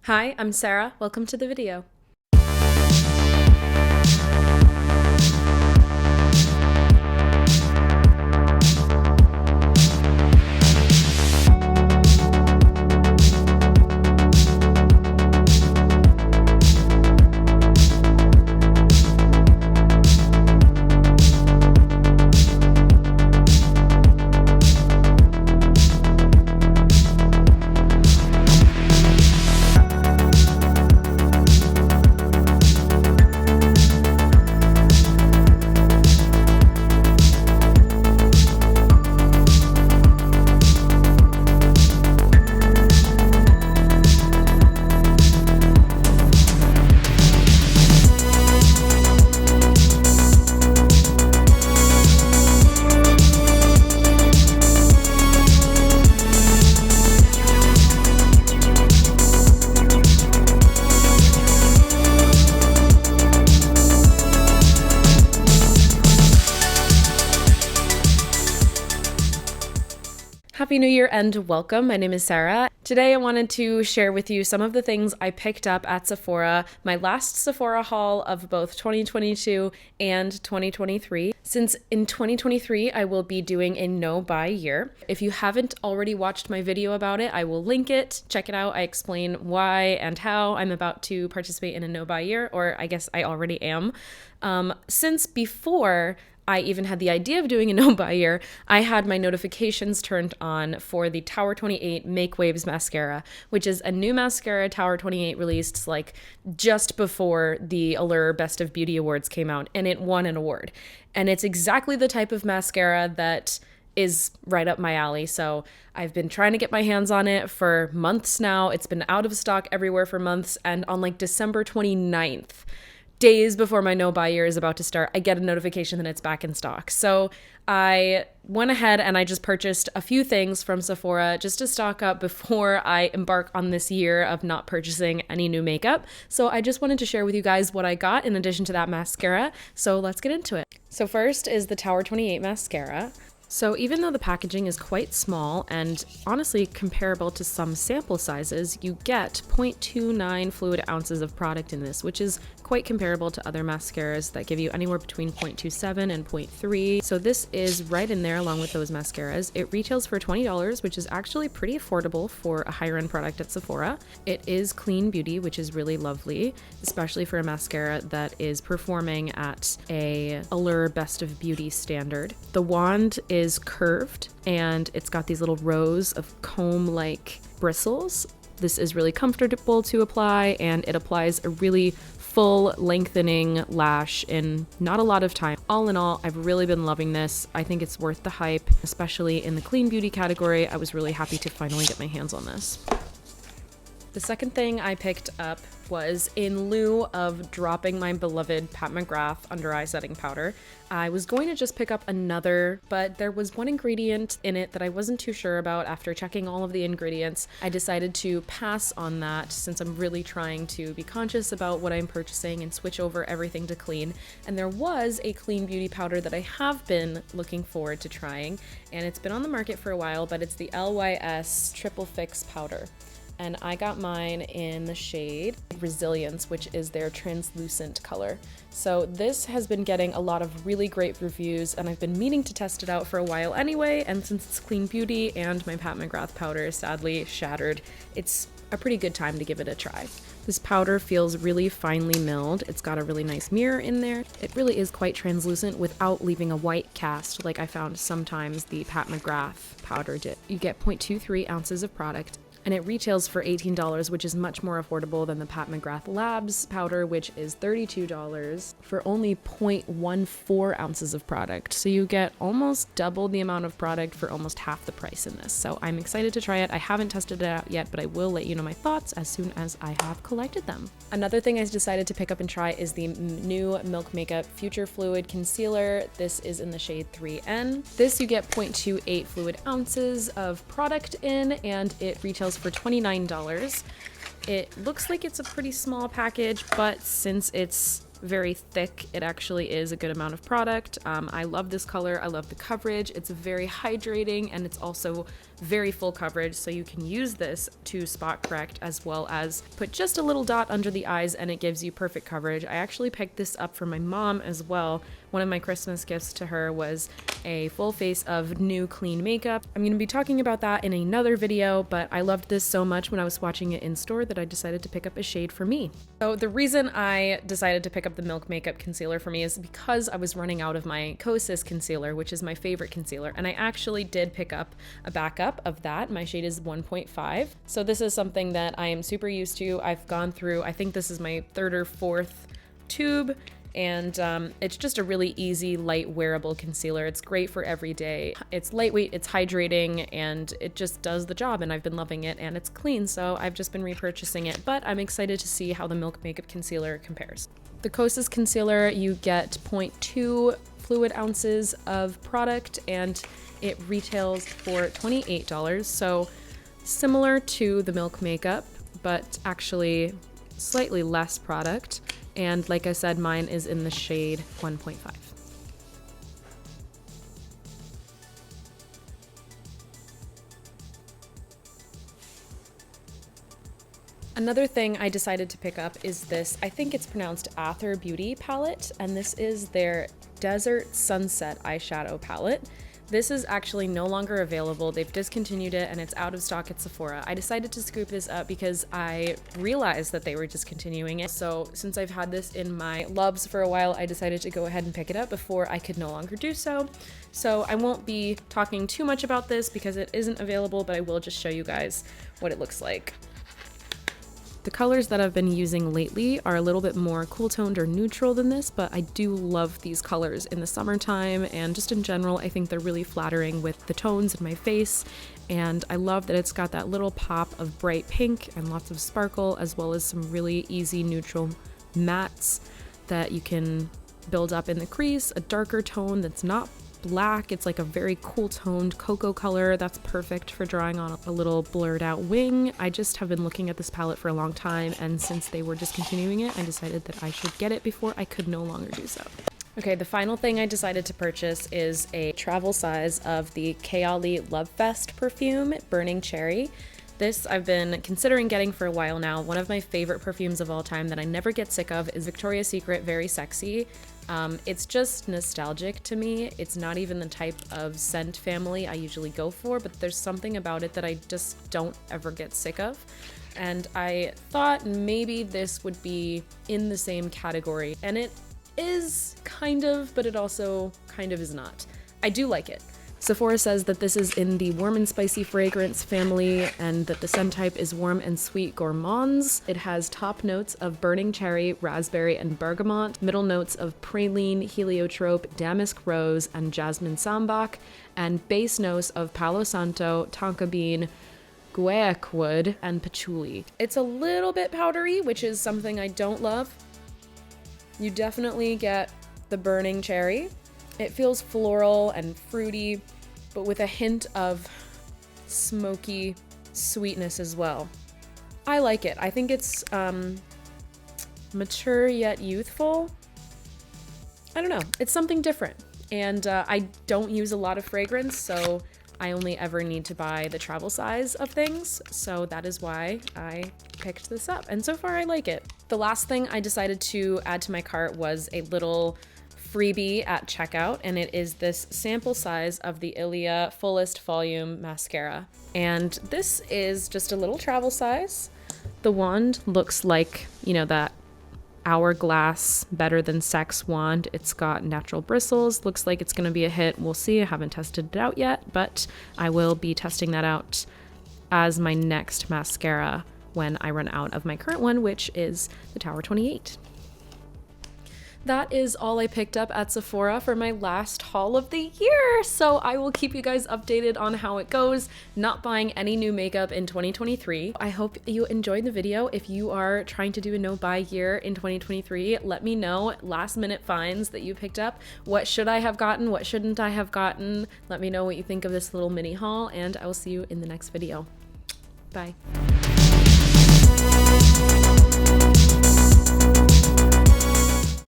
Hi, I'm Sarah. Welcome to the video. Happy New Year and welcome. My name is Sarah. Today I wanted to share with you some of the things I picked up at Sephora, my last Sephora haul of both 2022 and 2023. Since in 2023 I will be doing a no-buy year. If you haven't already watched my video about it, I will link it. Check it out. I explain why and how I'm about to participate in a no-buy year, or I guess I already am. Since before I even had the idea of doing a no-buy year, I had my notifications turned on for the Tower 28 Make Waves mascara, which is a new mascara Tower 28 released like just before the Allure Best of Beauty Awards came out, and it won an award. And it's exactly the type of mascara that is right up my alley. So I've been trying to get my hands on it for months now. It's been out of stock everywhere for months, and on like December 29th, days before my no-buy year is about to start, I get a notification that it's back in stock. So I went ahead and I just purchased a few things from Sephora just to stock up before I embark on this year of not purchasing any new makeup. So I just wanted to share with you guys what I got in addition to that mascara. So let's get into it. So first is the Tower 28 mascara. So even though the packaging is quite small and honestly comparable to some sample sizes, you get 0.29 fluid ounces of product in this, which is quite comparable to other mascaras that give you anywhere between 0.27 and 0.3. So this is right in there along with those mascaras. It retails for $20, which is actually pretty affordable for a higher end product at Sephora. It is clean beauty, which is really lovely, especially for a mascara that is performing at a Allure Best of Beauty standard. The wand is curved and it's got these little rows of comb-like bristles. This is really comfortable to apply, and it applies a really full lengthening lash in not a lot of time. All in all, I've really been loving this. I think it's worth the hype, especially in the clean beauty category. I was really happy to finally get my hands on this. The second thing I picked up was, in lieu of dropping my beloved Pat McGrath under eye setting powder, I was going to just pick up another, but there was one ingredient in it that I wasn't too sure about. After checking all of the ingredients, I decided to pass on that since I'm really trying to be conscious about what I'm purchasing and switch over everything to clean. And there was a clean beauty powder that I have been looking forward to trying, and it's been on the market for a while, but it's the LYS Triple Fix powder. And I got mine in the shade Resilience, which is their translucent color. So this has been getting a lot of really great reviews, and I've been meaning to test it out for a while anyway, and since it's clean beauty and my Pat McGrath powder sadly shattered, it's a pretty good time to give it a try. This powder feels really finely milled. It's got a really nice mirror in there. It really is quite translucent without leaving a white cast like I found sometimes the Pat McGrath powder did. You get 0.23 ounces of product, and it retails for $18, which is much more affordable than the Pat McGrath Labs powder, which is $32 for only 0.14 ounces of product. So you get almost double the amount of product for almost half the price in this. So I'm excited to try it. I haven't tested it out yet, but I will let you know my thoughts as soon as I have collected them. Another thing I decided to pick up and try is the new Milk Makeup Future Fluid Concealer. This is in the shade 3N. This you get 0.28 fluid ounces of product in, and it retails for $29. It looks like it's a pretty small package, but since it's very thick. It actually is a good amount of product. I love this color. I love the coverage. It's very hydrating, and it's also very full coverage, so you can use this to spot correct as well as put just a little dot under the eyes, and it gives you perfect coverage. I actually picked this up for my mom as well. One of my Christmas gifts to her was a full face of new clean makeup. I'm going to be talking about that in another video, but I loved this so much when I was watching it in store that I decided to pick up a shade for me. So the reason I decided to pick up the Milk Makeup concealer for me is because I was running out of my Kosas concealer, which is my favorite concealer, and I actually did pick up a backup of that. My shade is 1.5. So this is something that I am super used to. I've gone through, I think this is my third or fourth tube, and it's just a really easy, light, wearable concealer. It's great for every day. It's lightweight, it's hydrating, and it just does the job, and I've been loving it, and it's clean, so I've just been repurchasing it, but I'm excited to see how the Milk Makeup concealer compares. The Kosas concealer, you get 0.2 fluid ounces of product, and it retails for $28, so similar to the Milk Makeup, but actually slightly less product. And like I said, mine is in the shade 1.5. Another thing I decided to pick up is this, I think it's pronounced Ather Beauty palette, and this is their Desert Sunset eyeshadow palette. This is actually no longer available. They've discontinued it and it's out of stock at Sephora. I decided to scoop this up because I realized that they were discontinuing it. So since I've had this in my lubs for a while, I decided to go ahead and pick it up before I could no longer do so. So I won't be talking too much about this because it isn't available, but I will just show you guys what it looks like. The colors that I've been using lately are a little bit more cool toned or neutral than this, but I do love these colors in the summertime, and just in general, I think they're really flattering with the tones in my face. And I love that it's got that little pop of bright pink and lots of sparkle, as well as some really easy neutral mattes that you can build up in the crease, a darker tone that's not black. It's like a very cool toned cocoa color that's perfect for drawing on a little blurred out wing. I just have been looking at this palette for a long time, and since they were discontinuing it, I decided that I should get it before I could no longer do so. Okay, the final thing I decided to purchase is a travel size of the Kayali Love Fest perfume, Burning Cherry. This I've been considering getting for a while now. One of my favorite perfumes of all time that I never get sick of is Victoria's Secret Very Sexy. It's just nostalgic to me. It's not even the type of scent family I usually go for, but there's something about it that I just don't ever get sick of. And I thought maybe this would be in the same category. And it is kind of, but it also kind of is not. I do like it. Sephora says that this is in the warm and spicy fragrance family, and that the scent type is warm and sweet gourmands. It has top notes of burning cherry, raspberry, and bergamot, middle notes of praline, heliotrope, damask rose, and jasmine sambac, and base notes of palo santo, tonka bean, guaiac wood, and patchouli. It's a little bit powdery, which is something I don't love. You definitely get the burning cherry. It feels floral and fruity, but with a hint of smoky sweetness as well. I like it. I think it's mature yet youthful. I don't know. It's something different. And I don't use a lot of fragrance, so I only ever need to buy the travel size of things. So that is why I picked this up. And so far I like it. The last thing I decided to add to my cart was a little freebie at checkout, and it is this sample size of the Ilia Fullest Volume Mascara. And this is just a little travel size. The wand looks like, you know, that hourglass Better Than Sex wand. It's got natural bristles. Looks like it's gonna be a hit. We'll see. I haven't tested it out yet, but I will be testing that out as my next mascara when I run out of my current one, which is the Tower 28. That is all I picked up at Sephora for my last haul of the year, so I will keep you guys updated on how it goes. Not buying any new makeup in 2023. I hope you enjoyed the video. If you are trying to do a no-buy year in 2023, let me know last-minute finds that you picked up. What should I have gotten? What shouldn't I have gotten? Let me know what you think of this little mini haul, and I will see you in the next video. Bye.